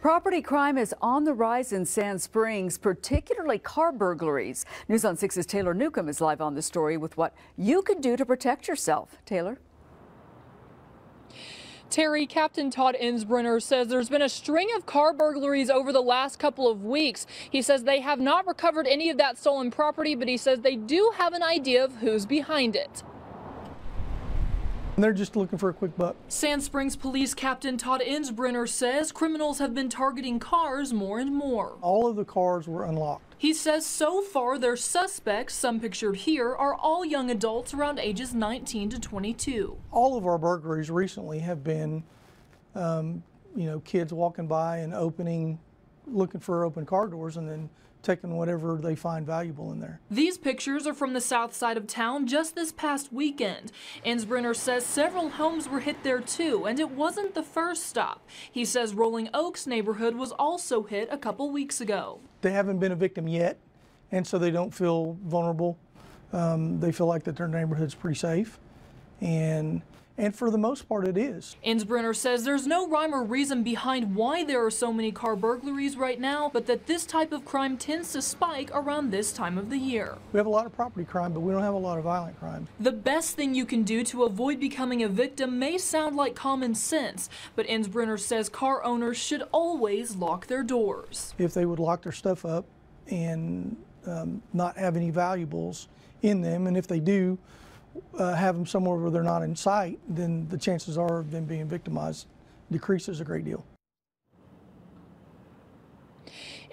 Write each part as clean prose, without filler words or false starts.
Property crime is on the rise in Sand Springs, particularly car burglaries. News on 6's Taylor Newcomb is live on the story with what you can do to protect yourself. Taylor? Terry, Captain Todd Insbrenner says there's been a string of car burglaries over the last couple of weeks. He says they have not recovered any of that stolen property, but he says they do have an idea of who's behind it. They're just looking for a quick buck. Sand Springs Police Captain Todd Insbrenner says criminals have been targeting cars more and more. All of the cars were unlocked. He says so far their suspects, some pictured here, are all young adults around ages 19 to 22. All of our burglaries recently have been, kids walking by and looking for open car doors and then taking whatever they find valuable in there. These pictures are from the south side of town just this past weekend. Insbrenner says several homes were hit there too, and it wasn't the first stop. He says Rolling Oaks neighborhood was also hit a couple weeks ago. They haven't been a victim yet, and so they don't feel vulnerable. They feel like that their neighborhood's pretty safe, and for the most part it is. Insbrenner says there's no rhyme or reason behind why there are so many car burglaries right now, but that this type of crime tends to spike around this time of the year. We have a lot of property crime, but we don't have a lot of violent crime. The best thing you can do to avoid becoming a victim may sound like common sense, but Insbrenner says car owners should always lock their doors. If they would lock their stuff up and not have any valuables in them, and if they do, have them somewhere where they're not in sight, then the chances are of them being victimized decreases a great deal.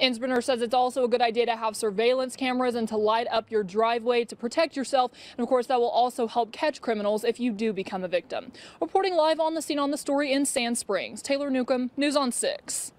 Insbrenner says it's also a good idea to have surveillance cameras and to light up your driveway to protect yourself. And of course, that will also help catch criminals if you do become a victim. Reporting live on the scene on the story in Sand Springs, Taylor Newcomb, News on 6.